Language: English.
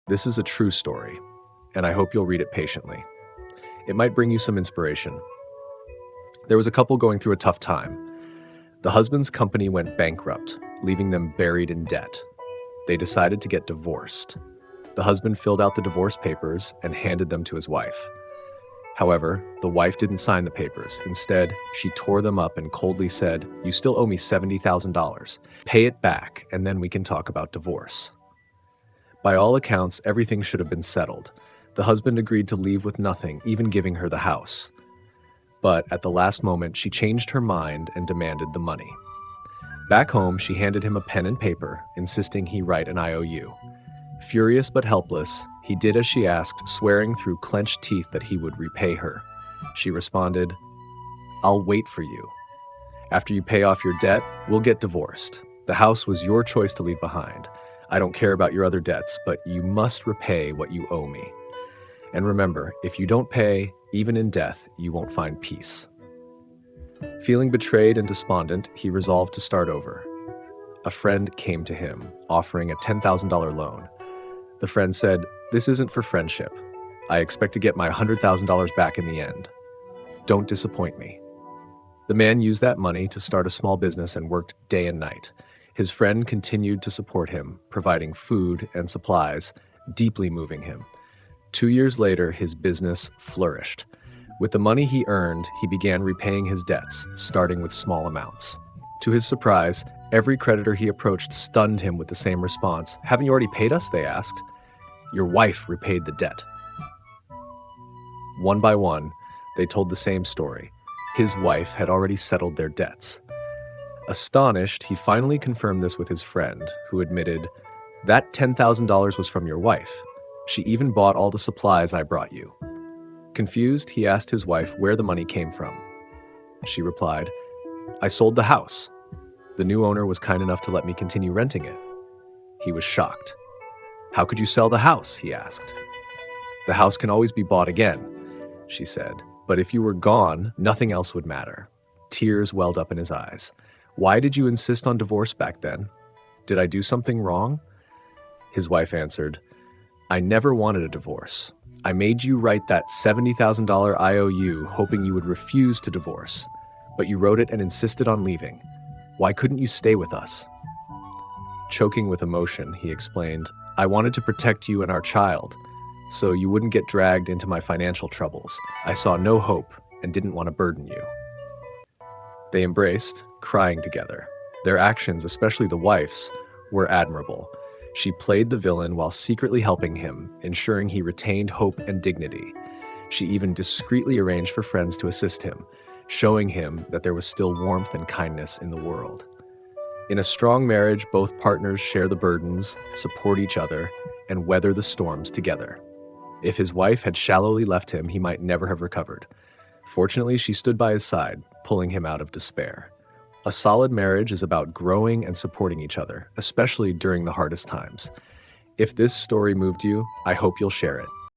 This is a true story, and I hope you'll read it patiently. It might bring you some inspiration. There was a couple going through a tough time. The husband's company went bankrupt, leaving them buried in debt. They decided to get divorced. The husband filled out the divorce papers and handed them to his wife. However, the wife didn't sign the papers. Instead, she tore them up and coldly said, "You still owe me $70,000. Pay it back, and then we can talk about divorce." By all accounts, everything should have been settled. The husband agreed to leave with nothing, even giving her the house. But at the last moment, she changed her mind and demanded the money. Back home, she handed him a pen and paper, insisting he write an IOU. Furious but helpless, he did as she asked, swearing through clenched teeth that he would repay her. She responded, "I'll wait for you. After you pay off your debt, we'll get divorced. The house was your choice to leave behind. I don't care about your other debts, but you must repay what you owe me. And remember, if you don't pay, even in death, you won't find peace." Feeling betrayed and despondent, he resolved to start over. A friend came to him, offering a $10,000 loan. The friend said, "This isn't for friendship. I expect to get my $100,000 back in the end. Don't disappoint me." The man used that money to start a small business and worked day and night. His friend continued to support him, providing food and supplies, deeply moving him. 2 years later, his business flourished. With the money he earned, he began repaying his debts, starting with small amounts. To his surprise, every creditor he approached stunned him with the same response. "Haven't you already paid us?" they asked. "Your wife repaid the debt." One by one, they told the same story. His wife had already settled their debts. Astonished, he finally confirmed this with his friend, who admitted, "That $10,000 was from your wife. She even bought all the supplies I brought you." Confused, he asked his wife where the money came from. She replied, "I sold the house. The new owner was kind enough to let me continue renting it." He was shocked. "How could you sell the house?" he asked. "The house can always be bought again," she said. "But if you were gone, nothing else would matter." Tears welled up in his eyes. "Why did you insist on divorce back then? Did I do something wrong?" His wife answered, "I never wanted a divorce. I made you write that $70,000 IOU hoping you would refuse to divorce, but you wrote it and insisted on leaving. Why couldn't you stay with us?" Choking with emotion, he explained, "I wanted to protect you and our child, so you wouldn't get dragged into my financial troubles. I saw no hope and didn't want to burden you." They embraced, crying together. Their actions, especially the wife's, were admirable. She played the villain while secretly helping him, ensuring he retained hope and dignity. She even discreetly arranged for friends to assist him, showing him that there was still warmth and kindness in the world. In a strong marriage, both partners share the burdens, support each other, and weather the storms together. If his wife had shallowly left him, he might never have recovered. Fortunately, she stood by his side, pulling him out of despair. A solid marriage is about growing and supporting each other, especially during the hardest times. If this story moved you, I hope you'll share it.